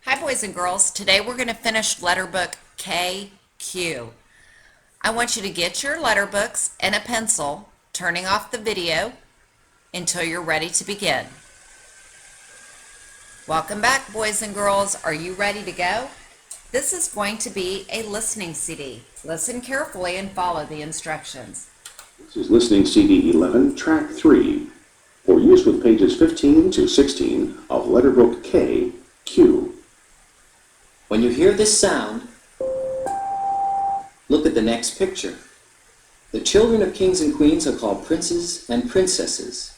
Hi, boys and girls. Today we're going to finish letter book KQ. I want you to get your letter books and a pencil, turning off the video until you're ready to begin. Welcome back, boys and girls. Are you ready to go? This is going to be a listening CD. Listen carefully and follow the instructions. This is listening CD 11, track 3, for use with pages 15 to 16 of letter book KQ. When you hear this sound, look at the next picture. The children of kings and queens are called princes and princesses.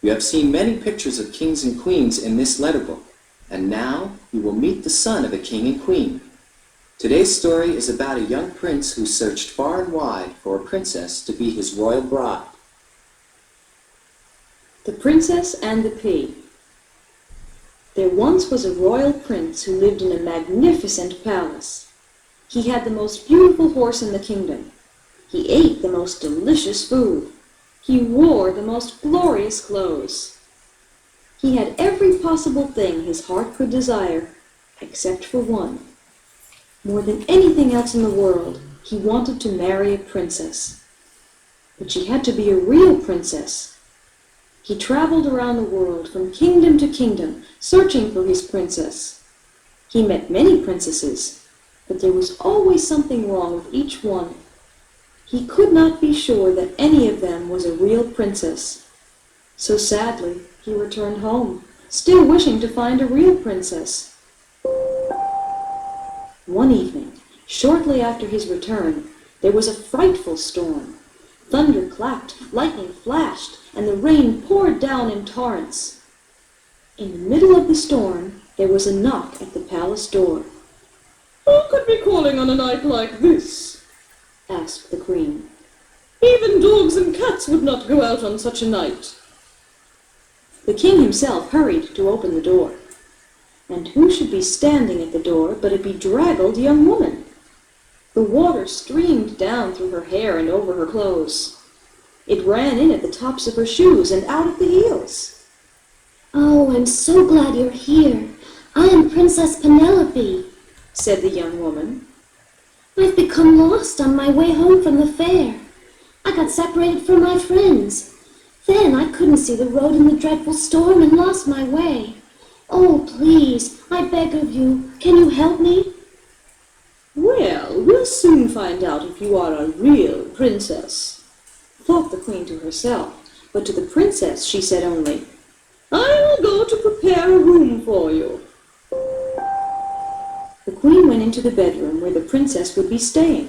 You have seen many pictures of kings and queens in this letter book, and now you will meet the son of a king and queen. Today's story is about a young prince who searched far and wide for a princess to be his royal bride. The Princess and the Pea. There once was a royal prince who lived in a magnificent palace. He had the most beautiful horse in the kingdom. He ate the most delicious food. He wore the most glorious clothes. He had every possible thing his heart could desire, except for one. More than anything else in the world, he wanted to marry a princess. But she had to be a real princess. He traveled around the world from kingdom to kingdom, searching for his princess. He met many princesses, but there was always something wrong with each one. He could not be sure that any of them was a real princess. So sadly, he returned home, still wishing to find a real princess. One evening, shortly after his return, there was a frightful storm. Thunder clapped, lightning flashed, and the rain poured down in torrents. In the middle of the storm, there was a knock at the palace door. "Who could be calling on a night like this?" asked the queen. "Even dogs and cats would not go out on such a night." The king himself hurried to open the door. And who should be standing at the door but a bedraggled young woman? The water streamed down through her hair and over her clothes. It ran in at the tops of her shoes and out at the heels. "Oh, I'm so glad you're here. I am Princess Penelope," said the young woman. "I've become lost on my way home from the fair. I got separated from my friends. Then I couldn't see the road in the dreadful storm and lost my way. Oh, please, I beg of you, can you help me?" "Well, we'll soon find out if you are a real princess," thought the queen to herself, but to the princess she said only, "I will go to prepare a room for you." The queen went into the bedroom where the princess would be staying.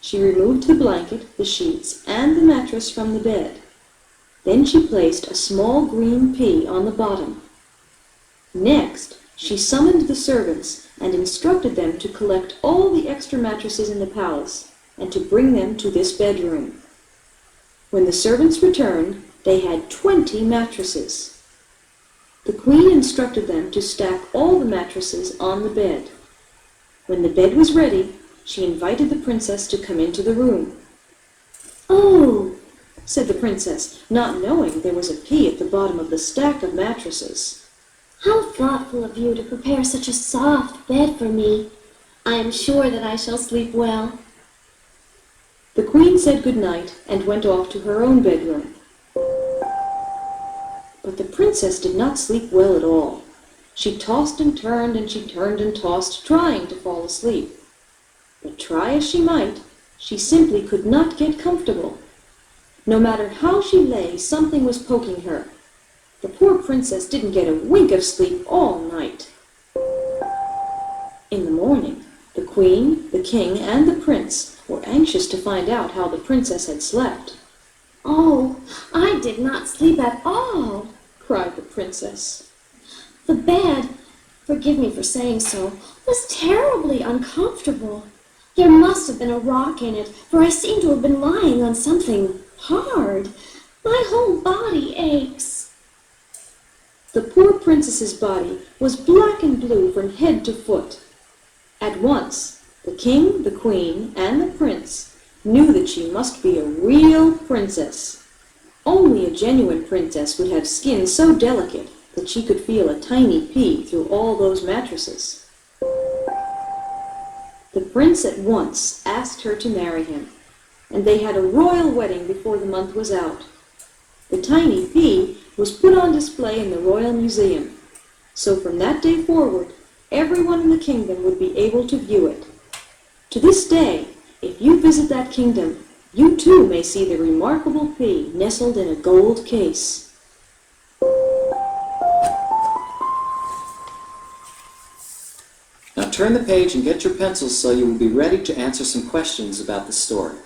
She removed the blanket, the sheets, and the mattress from the bed. Then she placed a small green pea on the bottom. Next, she summoned the servants and instructed them to collect all the extra mattresses in the palace and to bring them to this bedroom. When the servants returned, they had 20 mattresses. The queen instructed them to stack all the mattresses on the bed. When the bed was ready, she invited the princess to come into the room. "Oh," said the princess, not knowing there was a pea at the bottom of the stack of mattresses. "how thoughtful of you to prepare such a soft bed for me. I am sure that I shall sleep well." The queen said good night and went off to her own bedroom. But the princess did not sleep well at all. She tossed and she turned and tossed, trying to fall asleep. But try as she might, she simply could not get comfortable. No matter how she lay, something was poking her. The poor princess didn't get a wink of sleep all night. In the morning, the queen, the king, and the prince were anxious to find out how the princess had slept. "Oh, I did not sleep at all," cried the princess. "The bed, forgive me for saying so, was terribly uncomfortable. There must have been a rock in it, for I seem to have been lying on something hard. My whole body aches." The poor princess's body was black and blue from head to foot. At once, the king, the queen, and the prince knew that she must be a real princess. Only a genuine princess would have skin so delicate that she could feel a tiny pea through all those mattresses. The prince at once asked her to marry him, and they had a royal wedding before the month was out. The tiny pea was put on display in the Royal Museum, so from that day forward, everyone in the kingdom would be able to view it. To this day, if you visit that kingdom, you too may see the remarkable pea nestled in a gold case. Now turn the page and get your pencils so you will be ready to answer some questions about the story.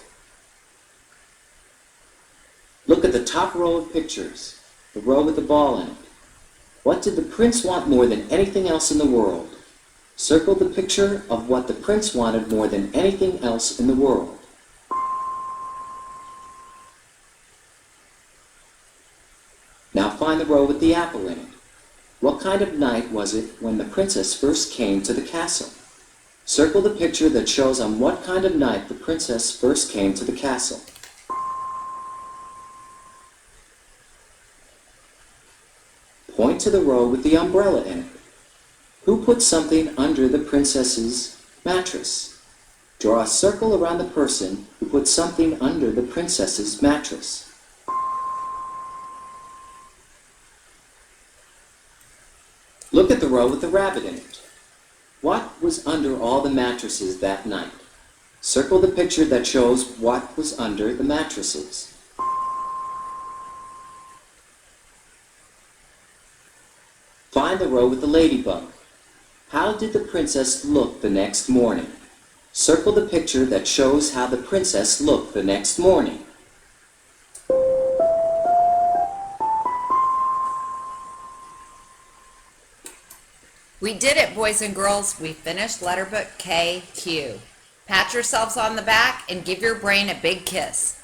Look at the top row of pictures, the row with the ball in it. What did the prince want more than anything else in the world? Circle the picture of what the prince wanted more than anything else in the world. Now find the row with the apple in it. What kind of night was it when the princess first came to the castle? Circle the picture that shows on what kind of night the princess first came to the castle. Point to the row with the umbrella in it. Who put something under the princess's mattress? Draw a circle around the person who put something under the princess's mattress. Look at the row with the rabbit in it. What was under all the mattresses that night? Circle the picture that shows what was under the mattresses. Find the row with the ladybug. How did the princess look the next morning? Circle the picture that shows how the princess looked the next morning. We did it, boys and girls. We finished letter book KQ. Pat yourselves on the back and give your brain a big kiss.